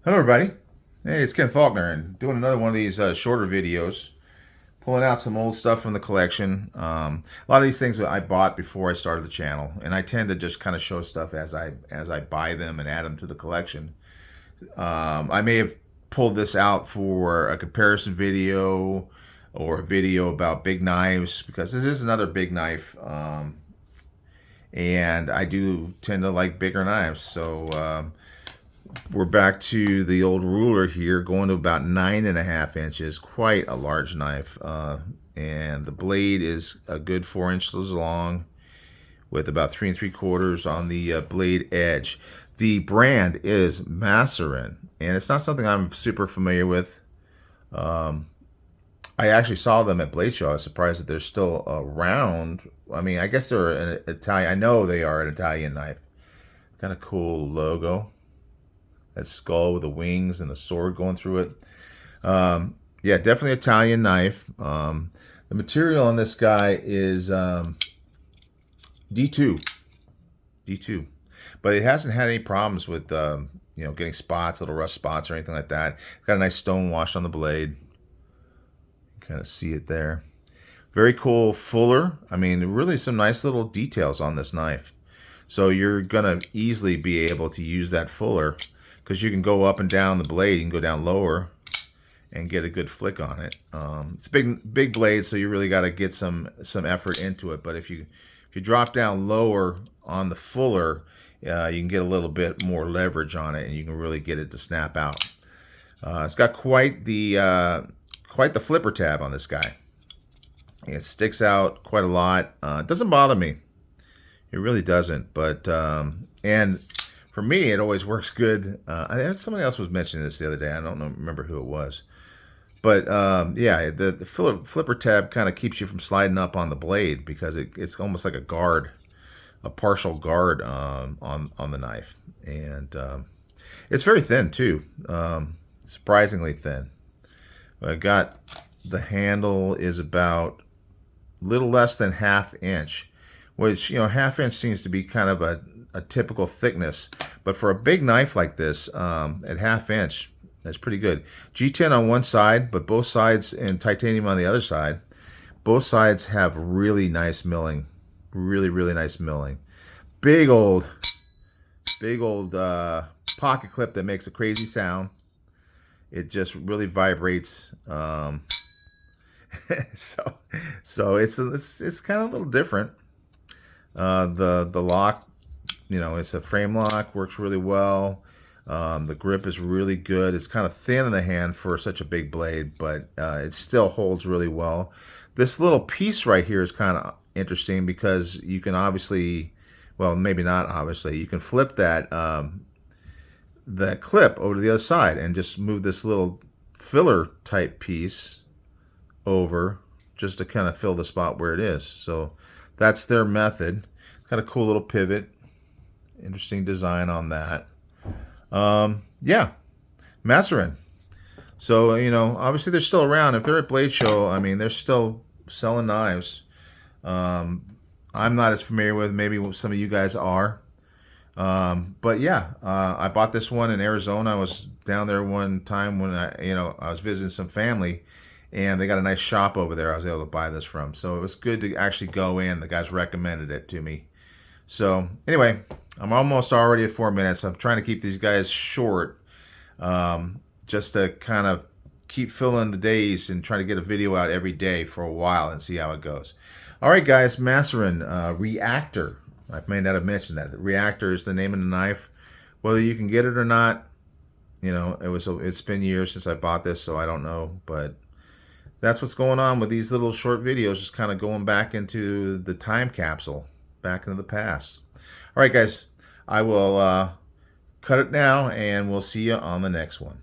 Hello, everybody. Hey, it's Ken Faulkner, and doing another one of these shorter videos, pulling out some old stuff from the collection. A lot of these things that I bought before I started the channel, and I tend to just kind of show stuff as I buy them and add them to the collection. I may have pulled this out for a comparison video or a video about big knives because this is another big knife, and I do tend to like bigger knives, so. We're back to the old ruler here, going to about 9.5 inches. Quite a large knife, and the blade is a good 4 inches long, with about 3 3/4 on the blade edge. The brand is Maserin, and it's not something I'm super familiar with. Um, I actually saw them at Blade Show. I was surprised that they're still around. I mean, I guess they're an Italian. I know they are an Italian knife. Kind of cool logo. That skull with the wings and the sword going through it. Yeah, definitely Italian knife. The material on this guy is D2, D2, but it hasn't had any problems with getting spots, little rust spots or anything like that. It's got a nice stone wash on the blade. Kind of see it there. Very cool fuller. I mean, really some nice little details on this knife. So you're gonna easily be able to use that fuller because you can go up and down the blade. You can go down lower and get a good flick on it. It's a big blade, so you really got to get some effort into it. But if you drop down lower on the fuller, you can get a little bit more leverage on it, and you can really get it to snap out. It's got quite the flipper tab on this guy. It sticks out quite a lot. It doesn't bother me. It really doesn't. But and for me, it always works good. Somebody else was mentioning this the other day. I don't remember who it was. But yeah, the flipper tab kind of keeps you from sliding up on the blade because it's almost like a guard, a partial guard on the knife. And it's very thin too, surprisingly thin. I got the handle is about a little less than 1/2 inch, which, 1/2 inch seems to be kind of a typical thickness. But for a big knife like this, at 1/2 inch, that's pretty good. G10 on one side, but both sides, and titanium on the other side. Both sides have really nice milling. Really, really nice milling. Big old pocket clip that makes a crazy sound. It just really vibrates. so it's kind of a little different. The lock, it's a frame lock, works really well. The grip is really good. It's kind of thin in the hand for such a big blade, but it still holds really well. This little piece right here is kind of interesting because you can obviously, well, maybe not obviously, you can flip that clip over to the other side and just move this little filler type piece over just to kind of fill the spot where it is. So that's their method. Kind of cool little pivot. Interesting design on that. Yeah, Maserin. So, obviously they're still around. If they're at Blade Show, I mean, they're still selling knives. I'm not as familiar with, maybe some of you guys are. But yeah, I bought this one in Arizona. I was down there one time when I was visiting some family, and they got a nice shop over there I was able to buy this from. So it was good to actually go in. The guys recommended it to me. So anyway, I'm almost already at 4 minutes. I'm trying to keep these guys short, just to kind of keep filling the days and try to get a video out every day for a while and see how it goes. All right, guys, Maserin Reactor. I may not have mentioned that. The Reactor is the name of the knife. Whether you can get it or not, it's been years since I bought this, so I don't know. But that's what's going on with these little short videos, just kind of going back into the time capsule, back into the past. All right, guys, I will cut it now, and we'll see you on the next one.